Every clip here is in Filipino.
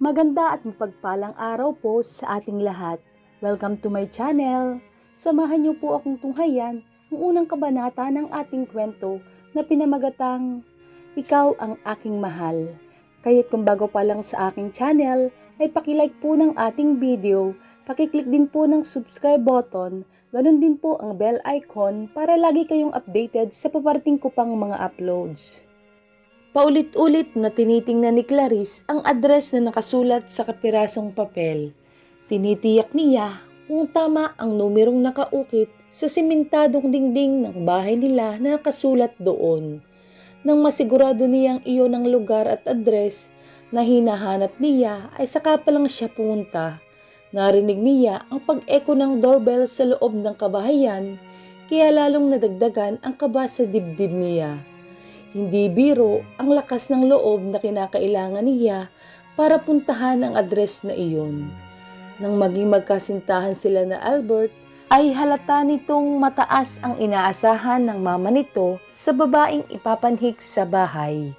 Maganda at mapagpalang araw po sa ating lahat. Welcome to my channel. Samahan niyo po akong tunghayan ang unang kabanata ng ating kwento na pinamagatang Ikaw ang aking mahal. Kaya't kung bago pa lang sa aking channel, ay pakilike po ng ating video, pakiclick din po ng subscribe button, ganun din po ang bell icon para lagi kayong updated sa paparating ko pang mga uploads. Paulit-ulit na tinitingnan ni Clarice ang address na nakasulat sa kapirasong papel. Tinitiyak niya kung tama ang numerong nakaukit sa simentadong dingding ng bahay nila na nakasulat doon. Nang masigurado niyang iyon ang lugar at address na hinahanap niya ay saka pa lang siya pumunta. Narinig niya ang pag-echo ng doorbell sa loob ng kabahayan kaya lalong nadagdagan ang kaba sa dibdib niya. Hindi biro ang lakas ng loob na kinakailangan niya para puntahan ang address na iyon. Nang maging magkasintahan sila na Albert, ay halata nitong mataas ang inaasahan ng mama nito sa babaeng ipapanhik sa bahay.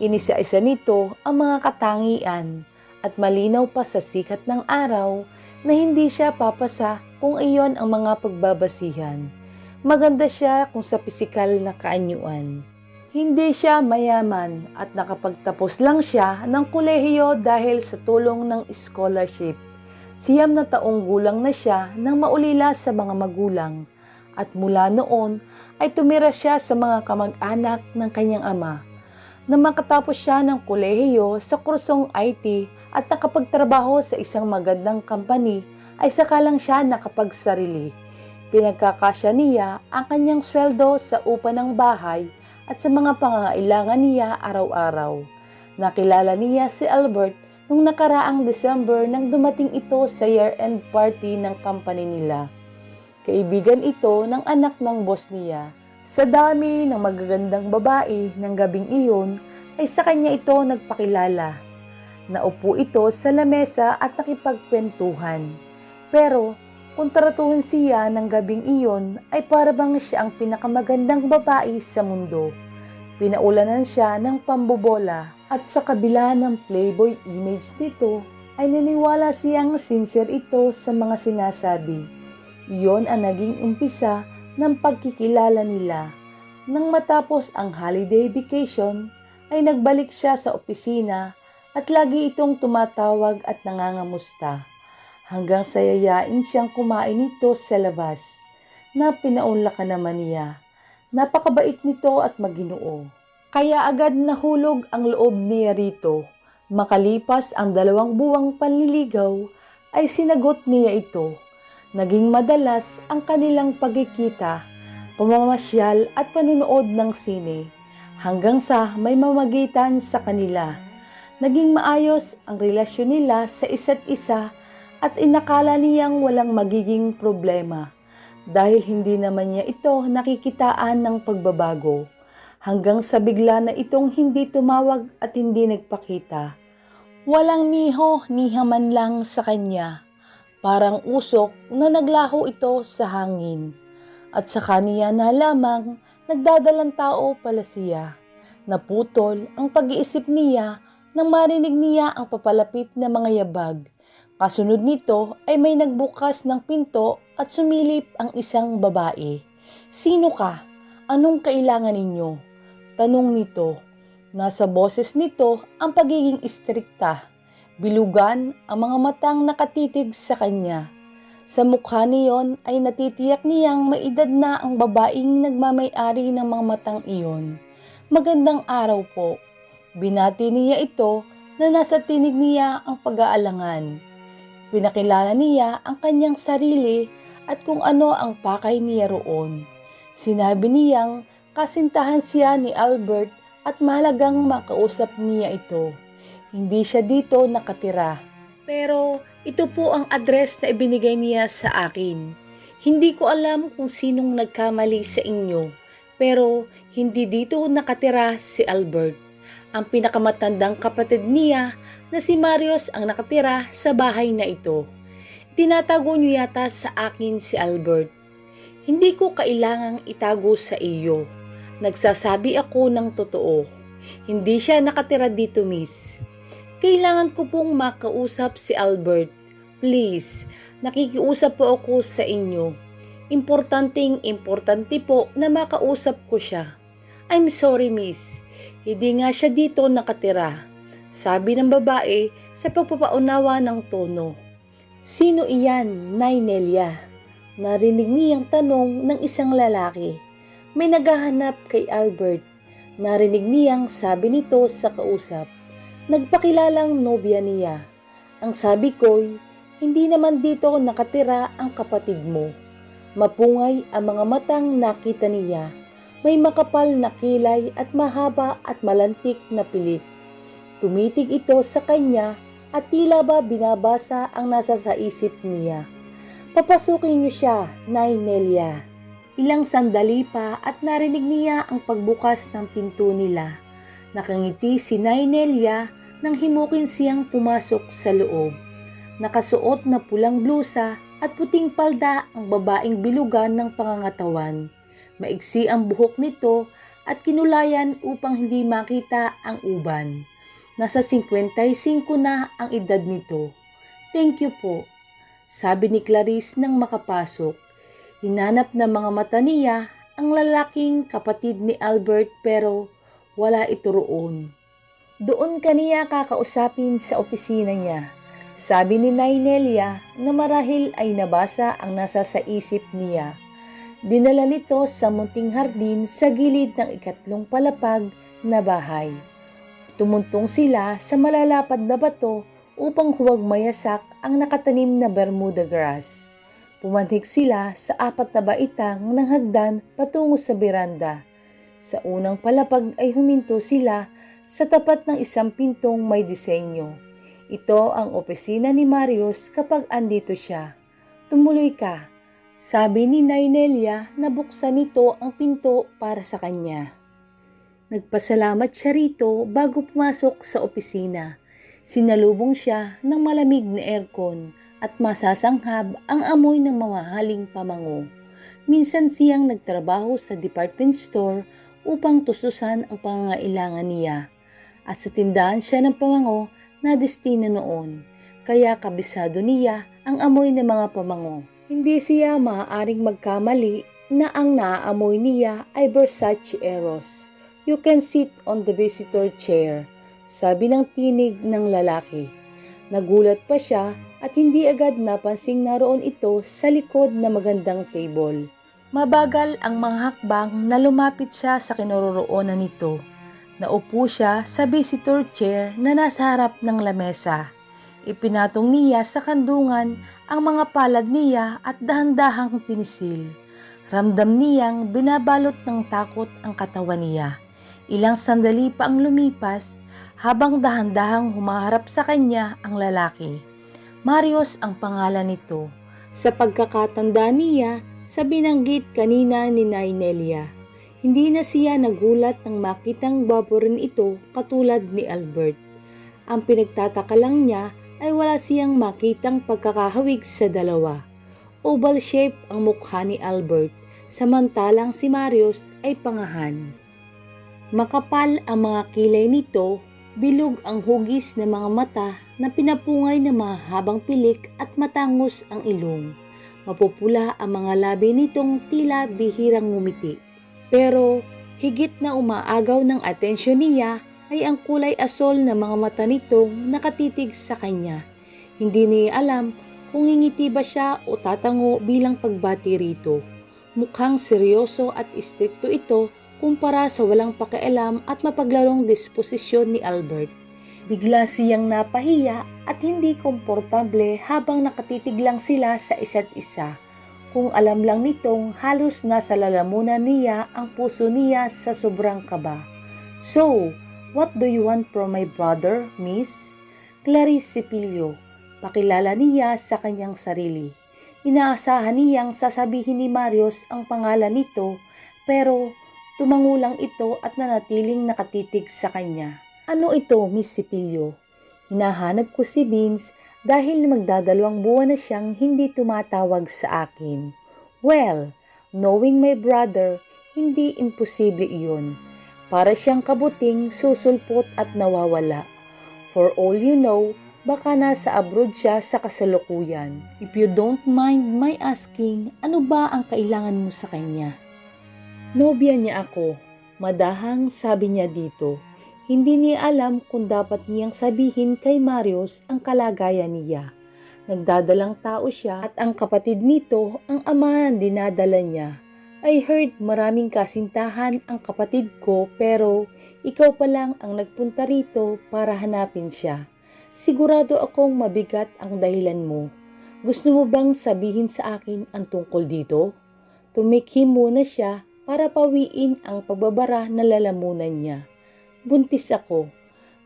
Inisa-isa nito ang mga katangian at malinaw pa sa sikat ng araw na hindi siya papasa kung iyon ang mga pagbabasihan. Maganda siya kung sa pisikal na kaanyuan. Hindi siya mayaman at nakapagtapos lang siya ng kolehiyo dahil sa tulong ng scholarship. 9 na taong gulang na siya nang maulila sa mga magulang at mula noon ay tumira siya sa mga kamag-anak ng kanyang ama. Nang makatapos siya ng kolehiyo sa kursong IT at nakapagtrabaho sa isang magandang company ay saka lang siya nakapagsarili. Pinagkakasya niya ang kanyang sweldo sa upa ng bahay at sa mga pangangailangan niya araw-araw. Nakilala niya si Albert nung nakaraang December nang dumating ito sa year-end party ng company nila. Kaibigan ito ng anak ng boss niya. Sa dami ng magagandang babae ng gabing iyon ay sa kanya ito nagpakilala. Naupo ito sa lamesa at nakipagkwentuhan. Pero kung tratuhin siya ng gabing iyon ay parabang siya ang pinakamagandang babae sa mundo. Pinaulanan siya ng pambobola at sa kabila ng playboy image nito ay naniwala siyang sincere ito sa mga sinasabi. Iyon ang naging umpisa ng pagkikilala nila. Nang matapos ang holiday vacation ay nagbalik siya sa opisina at lagi itong tumatawag at nangangamusta. Hanggang sa yayain siyang kumain nito sa labas, na pinaunlakan naman niya. Napakabait nito at maginoo. Kaya agad nahulog ang loob niya rito. Makalipas ang 2 buwang panliligaw, ay sinagot niya ito. Naging madalas ang kanilang pagkikita, pamamasyal at panunood ng sine, hanggang sa may mamagitan sa kanila. Naging maayos ang relasyon nila sa isa't isa at inakala niyang walang magiging problema dahil hindi naman niya ito nakikitaan ng pagbabago hanggang sa bigla na itong hindi tumawag at hindi nagpakita. Walang niho-niha man lang sa kanya, parang usok na naglaho ito sa hangin at sa kaniya na lamang nagdadalang tao pala siya. Naputol ang pag-iisip niya nang marinig niya ang papalapit na mga yabag. Kasunod nito ay may nagbukas ng pinto at sumilip ang isang babae. "Sino ka? Anong kailangan ninyo?" tanong nito. Nasa boses nito ang pagiging istrikta. Bilugan ang mga matang nakatitig sa kanya. Sa mukha niyon ay natitiyak niyang may edad na ang babaeng nagmamay-ari ng mga matang iyon. "Magandang araw po." Binati niya ito na nasa tinig niya ang pag-aalangan. Pinakilala niya ang kanyang sarili at kung ano ang pakay niya roon. Sinabi niyang kasintahan siya ni Albert at mahalagang makausap niya ito. Hindi siya dito nakatira. Pero ito po ang address na ibinigay niya sa akin. Hindi ko alam kung sinong nagkamali sa inyo, pero hindi dito nakatira si Albert. Ang pinakamatandang kapatid niya na si Marius ang nakatira sa bahay na ito. Tinatago niyo yata sa akin si Albert. Hindi ko kailangang itago sa iyo. Nagsasabi ako ng totoo. Hindi siya nakatira dito, miss. Kailangan ko pong makausap si Albert. Please, nakikiusap po ako sa inyo. Importante po na makausap ko siya. I'm sorry, miss. Hindi nga siya dito nakatira. Sabi ng babae sa pagpapaunawa ng tono. Sino iyan, Nay Nelia? Narinig niyang tanong ng isang lalaki. May naghahanap kay Albert. Narinig niyang sabi nito sa kausap. Nagpakilalang nobya niya. Ang sabi ko'y, hindi naman dito nakatira ang kapatid mo. Mapungay ang mga matang nakita niya. May makapal na kilay at mahaba at malantik na pilik. Tumitig ito sa kanya at tila ba binabasa ang nasa sa isip niya. Papasukin niyo siya, Nay Nelia. Ilang sandali pa at narinig niya ang pagbukas ng pinto nila. Nakangiti si Nay Nelia nang himukin siyang pumasok sa loob. Nakasuot na pulang blusa at puting palda ang babaeng bilugan ng pangangatawan. Maigsi ang buhok nito at kinulayan upang hindi makita ang uban. Nasa 55 na ang edad nito. Thank you po, sabi ni Clarice nang makapasok. Hinanap ng mga mata niya ang lalaking kapatid ni Albert pero wala ito roon. Doon kaniya kakausapin sa opisina niya. Sabi ni Nay Nelia na marahil ay nabasa ang nasa sa isip niya. Dinala nito sa munting hardin sa gilid ng ikatlong palapag na bahay. Tumuntong sila sa malalapad na bato upang huwag mayasak ang nakatanim na Bermuda grass. Pumanhik sila sa 4 na baitang ng hagdan patungo sa beranda. Sa unang palapag ay huminto sila sa tapat ng isang pintong may disenyo. Ito ang opisina ni Marius kapag andito siya. Tumuloy ka, sabi ni Nay Nelia na buksan nito ang pinto para sa kanya. Nagpasalamat siya rito bago pumasok sa opisina. Sinalubong siya ng malamig na aircon at masasanghab ang amoy ng mamahaling pamango. Minsan siyang nagtrabaho sa department store upang tustusan ang pangangailangan niya. At sa tindahan siya ng pamango na destina noon, kaya kabisado niya ang amoy ng mga pamango. Hindi siya maaaring magkamali na ang naaamoy niya ay Versace Eros. You can sit on the visitor chair, sabi ng tinig ng lalaki. Nagulat pa siya at hindi agad napansing naroon ito sa likod na magandang table. Mabagal ang mga hakbang na lumapit siya sa kinaroroonan nito. Naupo siya sa visitor chair na nasa harap ng lamesa. Ipinatong niya sa kandungan ang mga palad niya at dahan-dahang pinisil. Ramdam niyang binabalot ng takot ang katawan niya. Ilang sandali pa ang lumipas habang dahan-dahang humaharap sa kanya ang lalaki. Marius ang pangalan nito. Sa pagkakatanda niya sa binanggit kanina ni Nay Nelia. Hindi na siya nagulat nang makitang gwapo rin ito katulad ni Albert. Ang pinagtataka lang niya ay wala siyang makitang pagkakahawig sa dalawa. Oval shape ang mukha ni Albert, samantalang si Marius ay pangahan. Makapal ang mga kilay nito, bilog ang hugis ng mga mata na pinapungay ng mahabang pilik at matangos ang ilong. Mapupula ang mga labi nitong tila bihirang ngumiti. Pero higit na umaagaw ng atensyon niya ay ang kulay asol na mga mata nitong nakatitig sa kanya. Hindi niya alam kung ngingiti ba siya o tatango bilang pagbati rito. Mukhang seryoso at istrikto ito kumpara sa walang pakialam at mapaglarong disposisyon ni Albert. Bigla siyang napahiya at hindi komportable habang nakatitig lang sila sa isa't isa. Kung alam lang nitong halos nasa lalamunan niya ang puso niya sa sobrang kaba. So, what do you want from my brother, miss? Clarice Sipilyo, pakilala niya sa kanyang sarili. Inaasahan niyang sasabihin ni Marius ang pangalan nito pero tumangulang ito at nanatiling nakatitig sa kanya. Ano ito, Miss Sipilyo? Hinahanap ko si Vince dahil magdadalawang buwan na siyang hindi tumatawag sa akin. Well, knowing my brother, hindi imposible iyon. Para siyang kabuting susulpot at nawawala. For all you know, baka nasa abroad siya sa kasalukuyan. If you don't mind my asking, ano ba ang kailangan mo sa kanya? Nobya niya ako. Madahang sabi niya dito. Hindi niya alam kung dapat niyang sabihin kay Marius ang kalagayan niya. Nagdadalang tao siya at ang kapatid nito ang ama ang dinadala niya. I heard maraming kasintahan ang kapatid ko pero ikaw pa lang ang nagpunta rito para hanapin siya. Sigurado akong mabigat ang dahilan mo. Gusto mo bang sabihin sa akin ang tungkol dito? Tumikhim muna siya para pawiin ang pagbabara na lalamunan niya. Buntis ako.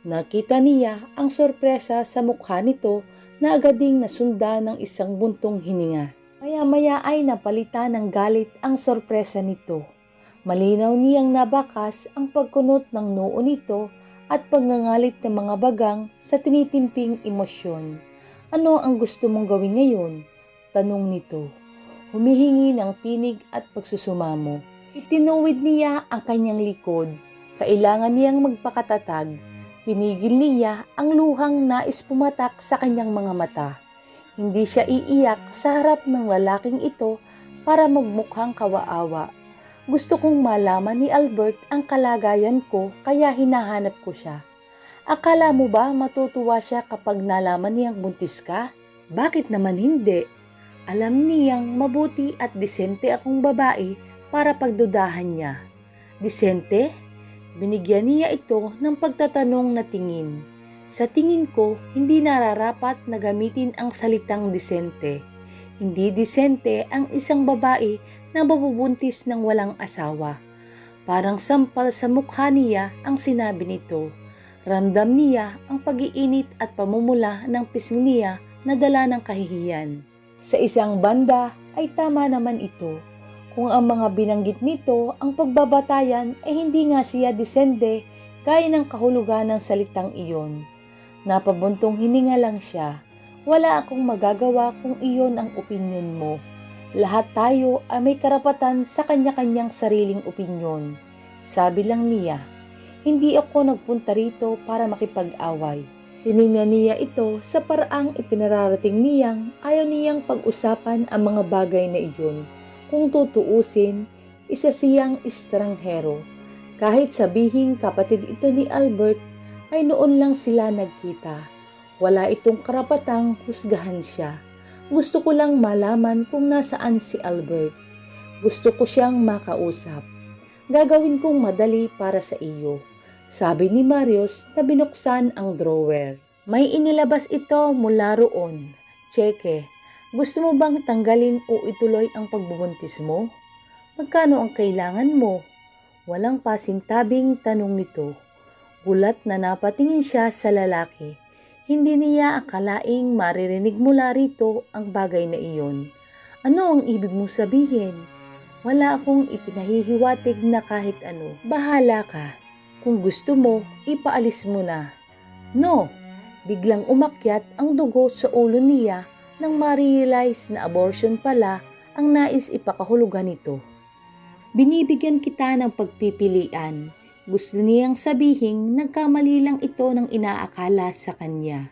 Nakita niya ang sorpresa sa mukha nito na agad ding nasunda ng isang buntong hininga. Maya-maya ay napalitan ng galit ang sorpresa nito. Malinaw niyang nabakas ang pagkunot ng noo nito at pagngangalit ng mga bagang sa tinitimping emosyon. Ano ang gusto mong gawin ngayon? Tanong nito. Humihingi ng tinig at pagsusumamo. Itinuwid niya ang kanyang likod. Kailangan niyang magpakatatag. Pinigil niya ang luhang nais pumatak sa kanyang mga mata. Hindi siya iiyak sa harap ng lalaking ito para magmukhang kawaawa. Gusto kong malaman ni Albert ang kalagayan ko kaya hinahanap ko siya. Akala mo ba matutuwa siya kapag nalaman niyang buntis ka? Bakit naman hindi? Alam niyang mabuti at disente akong babae para pagdudahan niya. Disente? Binigyan niya ito ng pagtatanong na tingin. Sa tingin ko, hindi nararapat na gamitin ang salitang disente. Hindi disente ang isang babae na mabubuntis ng walang asawa. Parang sampal sa mukha niya ang sinabi nito. Ramdam niya ang pag-iinit at pamumula ng pisngi niya na dala ng kahihiyan. Sa isang banda ay tama naman ito. Kung ang mga binanggit nito ang pagbabatayan ay hindi nga siya disente gaya ng kahulugan ng salitang iyon. Napabuntong hininga lang siya. Wala akong magagawa kung iyon ang opinyon mo. Lahat tayo ay may karapatan sa kanya-kanyang sariling opinyon. Sabi lang niya, hindi ako nagpunta rito para makipag-away. Tiningnan niya ito sa paraang ipinararating niyang ayaw niyang pag-usapan ang mga bagay na iyon. Kung tutuusin, isa siyang estranghero. Kahit sabihing kapatid ito ni Albert, ay noon lang sila nagkita. Wala itong karapatang husgahan siya. Gusto ko lang malaman kung nasaan si Albert. Gusto ko siyang makausap. Gagawin kong madali para sa iyo. Sabi ni Marius na binuksan ang drawer. May inilabas ito mula roon. Tseke, gusto mo bang tanggalin o ituloy ang pagbubuntis mo? Magkano ang kailangan mo? Walang pasintabing tanong nito. Gulat na napatingin siya sa lalaki. Hindi niya akalaing maririnig mula rito ang bagay na iyon. Ano ang ibig mong sabihin? Wala akong ipinahihiwatig na kahit ano. Bahala ka. Kung gusto mo, ipaalis mo na. No! Biglang umakyat ang dugo sa ulo niya nang ma-realize na abortion pala ang nais ipakahulugan nito. Binibigyan kita ng pagpipilian. Gusto niyang sabihing nagkamali lang ito ng inaakala sa kanya.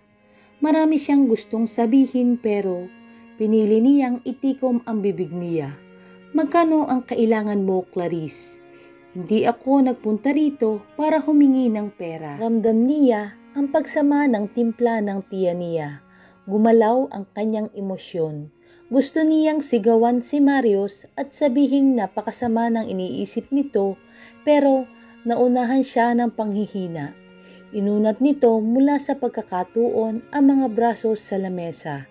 Marami siyang gustong sabihin pero pinili niyang itikom ang bibig niya. Magkano ang kailangan mo, Clarice? Hindi ako nagpunta rito para humingi ng pera. Ramdam niya ang pagsama ng timpla ng tiya niya. Gumalaw ang kanyang emosyon. Gusto niyang sigawan si Marius at sabihing napakasama ng iniisip nito pero naunahan siya ng panghihina. Inunat nito mula sa pagkakatuon ang mga braso sa lamesa.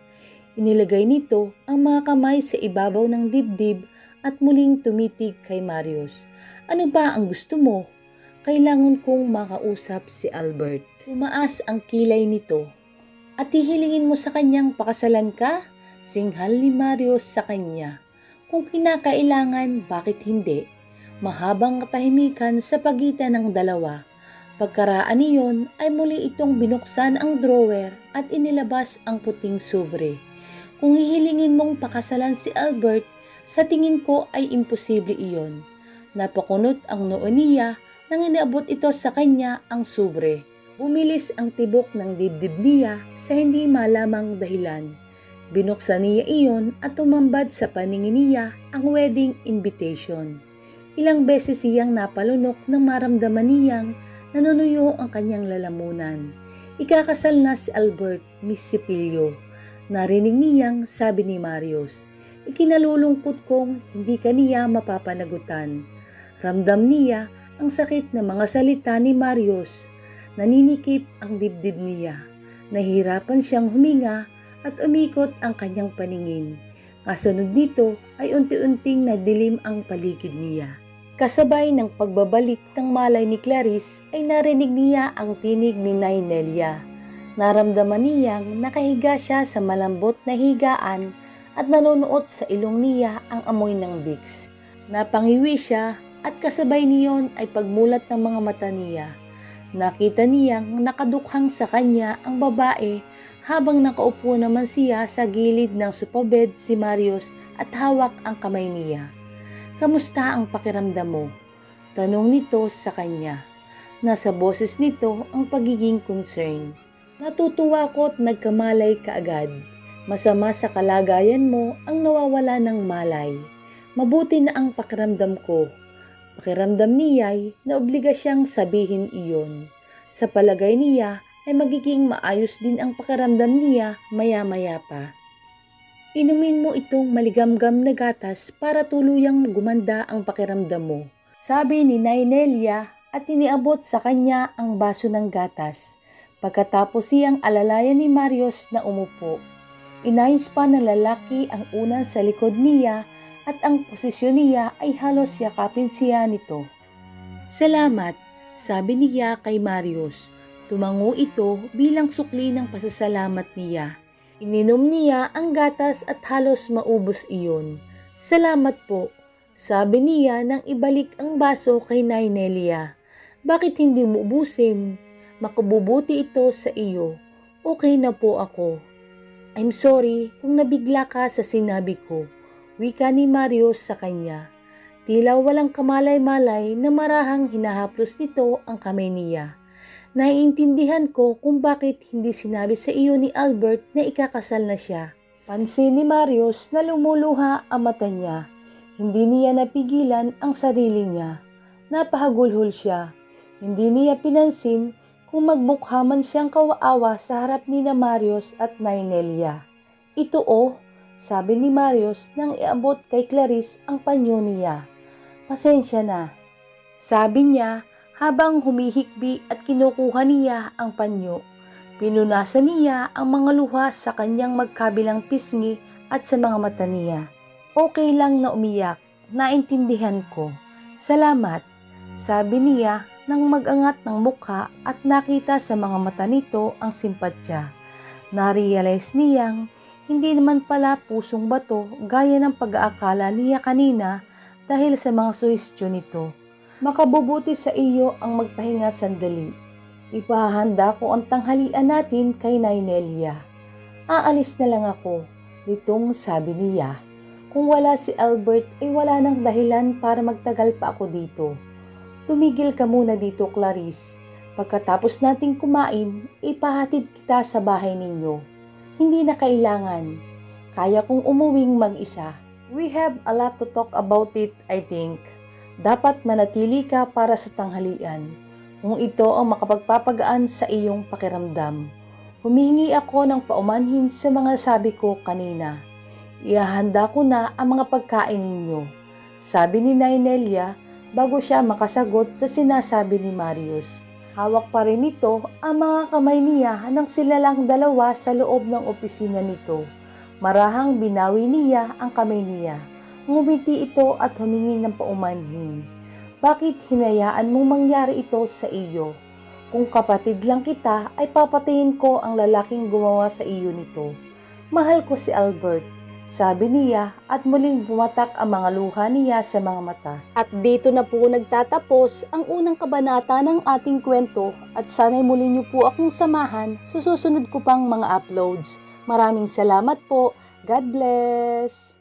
Inilagay nito ang mga kamay sa ibabaw ng dibdib at muling tumitig kay Marius. Ano ba ang gusto mo? Kailangan kong makausap si Albert. Tumaas ang kilay nito. At hihilingin mo sa kanyang pakasalan ka? Singhal ni Marius sa kanya. Kung kinakailangan, bakit hindi? Mahabang katahimikan sa pagitan ng dalawa. Pagkaraan niyon ay muli itong binuksan ang drawer at inilabas ang puting sobre. Kung hihilingin mong pakasalan si Albert, sa tingin ko ay imposible iyon. Napakunot ang noo niya nang inaabot ito sa kanya ang sobre. Bumilis ang tibok ng dibdib niya sa hindi malamang dahilan. Binuksan niya iyon at tumambad sa paningin niya ang wedding invitation. Ilang beses siyang napalunok nang maramdaman niyang nanunuyo ang kanyang lalamunan. Ikakasal na si Albert, Miss Sipilyo. Narinig niyang sabi ni Marius. Ikinalulungkot kong hindi kaniya mapapanagutan. Ramdam niya ang sakit na mga salita ni Marius. Naninikip ang dibdib niya. Nahihirapan siyang huminga at umikot ang kanyang paningin. Kasunod nito ay unti-unting nadilim ang paligid niya. Kasabay ng pagbabalik ng malay ni Clarice ay narinig niya ang tinig ni Nay Nelia. Naramdaman niyang nakahiga siya sa malambot na higaan at nanonood sa ilong niya ang amoy ng Vicks. Napangiwi siya at kasabay niyon ay pagmulat ng mga mata niya. Nakita niyang nakadukhang sa kanya ang babae habang nakaupo naman siya sa gilid ng supabed si Marius at hawak ang kamay niya. Kamusta ang pakiramdam mo? Tanong nito sa kanya. Nasa boses nito ang pagiging concern. Natutuwa ko at nagkamalay kaagad. Masama sa kalagayan mo ang nawawala ng malay. Mabuti na ang pakiramdam ko. Pakiramdam niya'y naobliga siyang sabihin iyon. Sa palagay niya ay magiging maayos din ang pakiramdam niya maya-maya pa. Inumin mo itong maligamgam na gatas para tuluyang gumanda ang pakiramdam mo. Sabi ni Nay Nelia at iniabot sa kanya ang baso ng gatas. Pagkatapos siyang alalayan ni Marius na umupo. Inayos pa ng lalaki ang unan sa likod niya at ang posisyon niya ay halos yakapin siya nito. Salamat, sabi niya kay Marius. Tumango ito bilang sukli ng pasasalamat niya. Ininom niya ang gatas at halos maubos iyon. Salamat po, sabi niya nang ibalik ang baso kay Nay Nelia. Bakit hindi mo ubusin? Makabubuti ito sa iyo. Okay na po ako. I'm sorry kung nabigla ka sa sinabi ko. Wika ni Marius sa kanya. Tila walang kamalay-malay na marahang hinahaplos nito ang kamay niya. Naiintindihan ko kung bakit hindi sinabi sa iyo ni Albert na ikakasal na siya. Pansin ni Marius na lumuluha ang mata niya. Hindi niya napigilan ang sarili niya. Napahagulhol siya. Hindi niya pinansin kung magbukha man siyang kawaawa sa harap ni na Marius at Nay Nelia. Ito sabi ni Marius nang iabot kay Clarice ang panyo niya. Pasensya na, sabi niya habang humihikbi at kinukuha niya ang panyo. Pinunasan niya ang mga luha sa kanyang magkabilang pisngi at sa mga mata niya. Okay lang na umiyak, naintindihan ko. Salamat, sabi niya nang mag-angat ng mukha at nakita sa mga mata nito ang simpatya. Na-realize niyang hindi naman pala pusong bato gaya ng pag-aakala niya kanina dahil sa mga suhestyon nito. Makabubuti sa iyo ang magpahinga sandali. Ipahahanda ko ang tanghalian natin kay Nay Nelia. Aalis na lang ako, nitong sabi niya. Kung wala si Albert ay wala nang dahilan para magtagal pa ako dito. Tumigil ka muna dito, Clarice. Pagkatapos nating kumain, ipahatid kita sa bahay ninyo. Hindi na kailangan. Kaya kong umuwing mag-isa. We have a lot to talk about it, I think. Dapat manatili ka para sa tanghalian. Kung ito ang makapagpapagaan sa iyong pakiramdam. Humingi ako ng paumanhin sa mga sabi ko kanina. Ihahanda ko na ang mga pagkain ninyo. Sabi ni Nay Nelia bago siya makasagot sa sinasabi ni Marius. Hawak pa rin nito ang mga kamay niya nang sila lang dalawa sa loob ng opisina nito. Marahang binawi niya ang kamay niya. Ngumiti ito at humingi ng paumanhin. Bakit hinayaan mong mangyari ito sa iyo? Kung kapatid lang kita ay papatayin ko ang lalaking gumawa sa iyo nito. Mahal ko si Albert, sabi niya at muling bumatak ang mga luha niya sa mga mata. At dito na po nagtatapos ang unang kabanata ng ating kwento at sana'y muli niyo po akong samahan sa susunod ko pang mga uploads. Maraming salamat po. God bless!